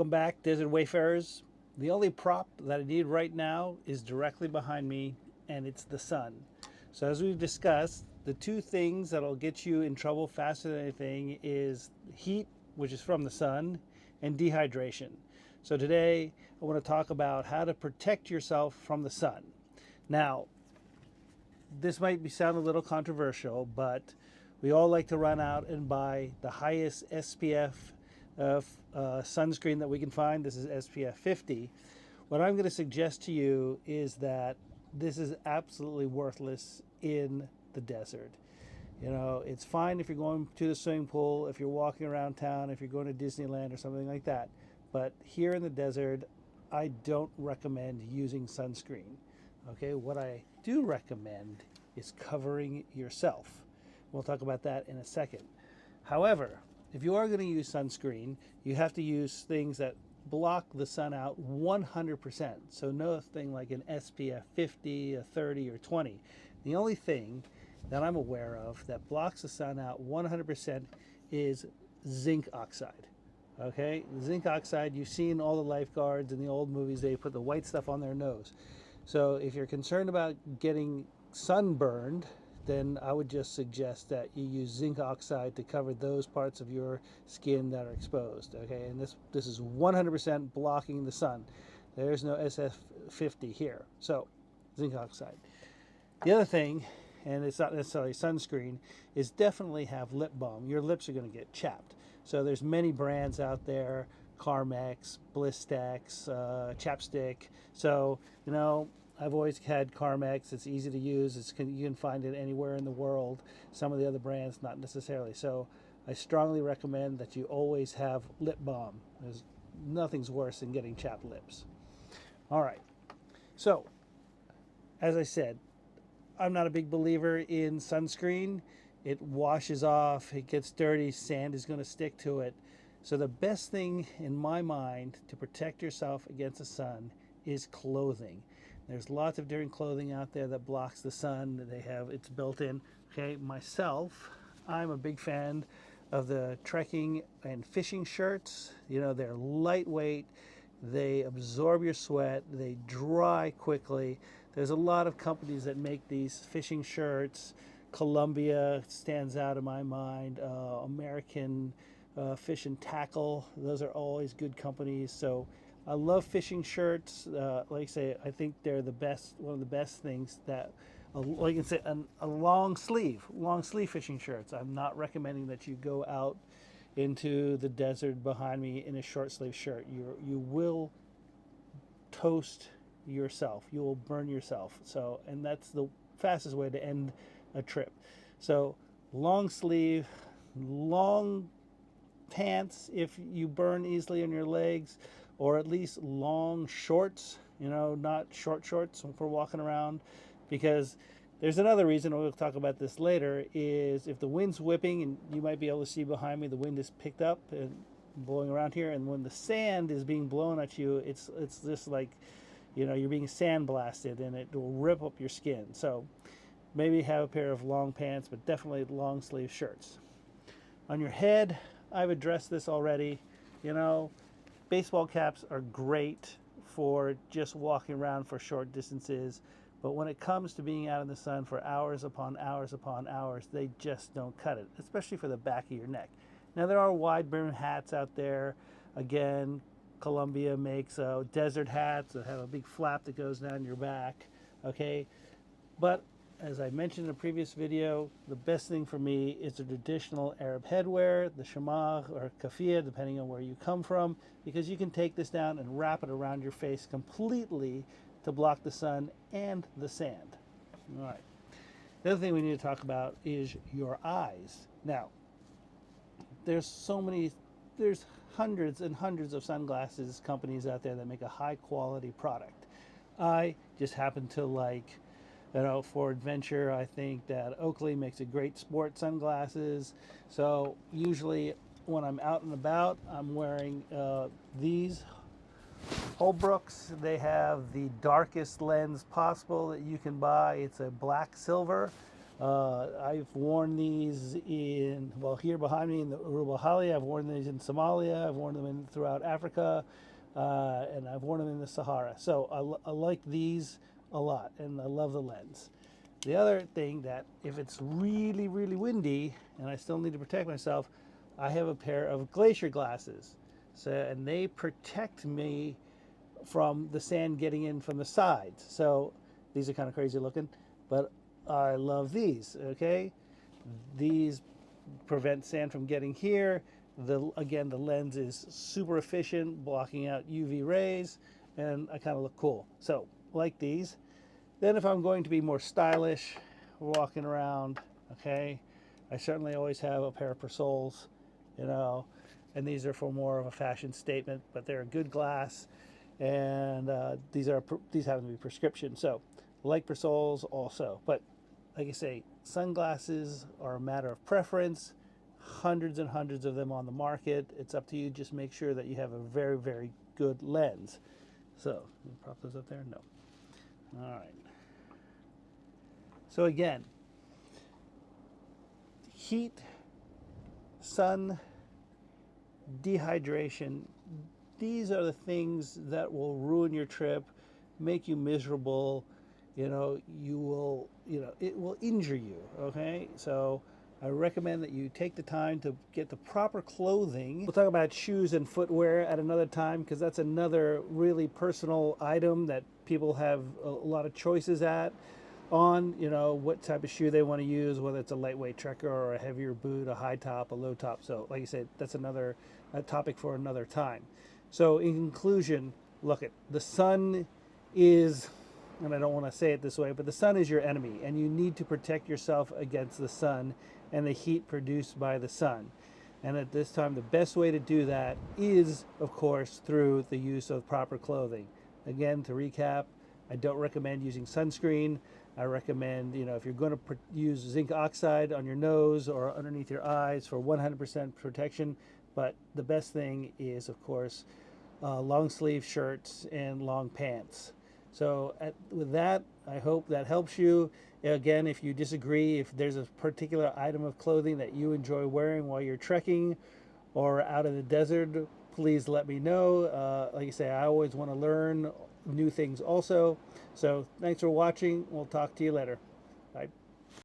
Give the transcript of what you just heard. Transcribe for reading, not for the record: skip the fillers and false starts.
Welcome back, Desert Wayfarers. The only prop that I need right now is directly behind me, and it's the sun. So as we've discussed, the two things that'll get you in trouble faster than anything is heat, which is from the sun, and dehydration. So today I want to talk about how to protect yourself from the sun. Now, this might be sound a little controversial, but we all like to run out and buy the highest SPF sunscreen that we can find. This is SPF 50. What I'm going to suggest to you is that this is absolutely worthless in the desert. You know, it's fine if you're going to the swimming pool, if you're walking around town, if you're going to Disneyland or something like that. But here in the desert, I don't recommend using sunscreen. Okay, what I do recommend is covering yourself. We'll talk about that in a second. However, if you are going to use sunscreen, you have to use things that block the sun out 100%. So nothing like an SPF 50, a 30, or 20. The only thing that I'm aware of that blocks the sun out 100% is zinc oxide. Okay, zinc oxide, you've seen all the lifeguards in the old movies, they put the white stuff on their nose. So if you're concerned about getting sunburned, then I would just suggest that you use zinc oxide to cover those parts of your skin that are exposed. Okay, and this is 100% blocking the sun. There's no SF50 here. So zinc oxide. The other thing, and it's not necessarily sunscreen, is definitely have lip balm. Your lips are going to get chapped. So there's many brands out there, Carmex, Blistex, Chapstick. So, you know, I've always had Carmex. It's easy to use. You can find it anywhere in the world. Some of the other brands, not necessarily. So I strongly recommend that you always have lip balm. Nothing's worse than getting chapped lips. All right. So, as I said, I'm not a big believer in sunscreen. It washes off, it gets dirty, sand is going to stick to it. So the best thing in my mind to protect yourself against the sun is clothing. There's lots of different clothing out there that blocks the sun. It's built in. Okay, myself, I'm a big fan of the trekking and fishing shirts. You know, they're lightweight, they absorb your sweat, they dry quickly. There's a lot of companies that make these fishing shirts. Columbia stands out in my mind. American Fish and Tackle, those are always good companies. So I love fishing shirts. Like I say, I think they're the best, one of the best things that, like you can say, a long sleeve fishing shirts. I'm not recommending that you go out into the desert behind me in a short sleeve shirt. You will toast yourself. You will burn yourself. So, and that's the fastest way to end a trip. So long sleeve, long pants if you burn easily on your legs, or at least long shorts, you know, not short shorts for walking around, because there's another reason, we'll talk about this later, is if the wind's whipping, and you might be able to see behind me, the wind is picked up and blowing around here, and when the sand is being blown at you, it's just like, you know, you're being sandblasted and it will rip up your skin. So maybe have a pair of long pants, but definitely long sleeve shirts. On your head, I've addressed this already. You know, baseball caps are great for just walking around for short distances, but when it comes to being out in the sun for hours upon hours upon hours, they just don't cut it, especially for the back of your neck. Now, there are wide brim hats out there. Again, Columbia makes desert hats that have a big flap that goes down your back. Okay, but as I mentioned in a previous video, the best thing for me is the traditional Arab headwear, the shamagh or kafia, depending on where you come from, because you can take this down and wrap it around your face completely to block the sun and the sand. All right. The other thing we need to talk about is your eyes. Now, there's hundreds and hundreds of sunglasses companies out there that make a high quality product. I just happen to like, you know, for adventure, I think that Oakley makes a great sport sunglasses. So usually when I'm out and about, I'm wearing these Holbrooks. They have the darkest lens possible that you can buy. It's a black silver. I've worn these in, well, here behind me in the Uruba Hali. I've worn these in Somalia. I've worn them throughout Africa, and I've worn them in the Sahara. So I like these a lot, and I love the lens. The other thing that if it's really, really windy and I still need to protect myself, I have a pair of glacier glasses. So, and they protect me from the sand getting in from the sides. So these are kind of crazy looking, but I love these, okay? These prevent sand from getting here. Again, the lens is super efficient, blocking out UV rays, and I kind of look cool. So, like these. Then if I'm going to be more stylish, walking around, okay, I certainly always have a pair of Persols, you know, and these are for more of a fashion statement, but they're a good glass, and these happen to be prescription. So, like Persols also, but like I say, sunglasses are a matter of preference. Hundreds and hundreds of them on the market. It's up to you. Just make sure that you have a very, very good lens. So, can you prop those up there? No. All right. So again, heat, sun, dehydration, these are the things that will ruin your trip, make you miserable. You know, it will injure you, okay? So I recommend that you take the time to get the proper clothing. We'll talk about shoes and footwear at another time because that's another really personal item that people have a lot of choices on, you know, what type of shoe they want to use, whether it's a lightweight trekker or a heavier boot, a high top, a low top. So like I said, that's another topic for another time. So in conclusion, look, at the sun is, and I don't want to say it this way, but the sun is your enemy, and you need to protect yourself against the sun and the heat produced by the sun. And at this time, the best way to do that is, of course, through the use of proper clothing. Again, to recap, I don't recommend using sunscreen. I recommend, you know, if you're going to use zinc oxide on your nose or underneath your eyes for 100% protection. But the best thing is, of course, long sleeve shirts and long pants. So with that, I hope that helps you. Again, if you disagree, if there's a particular item of clothing that you enjoy wearing while you're trekking or out in the desert, please let me know. Like I say, I always want to learn new things also. So thanks for watching. We'll talk to you later.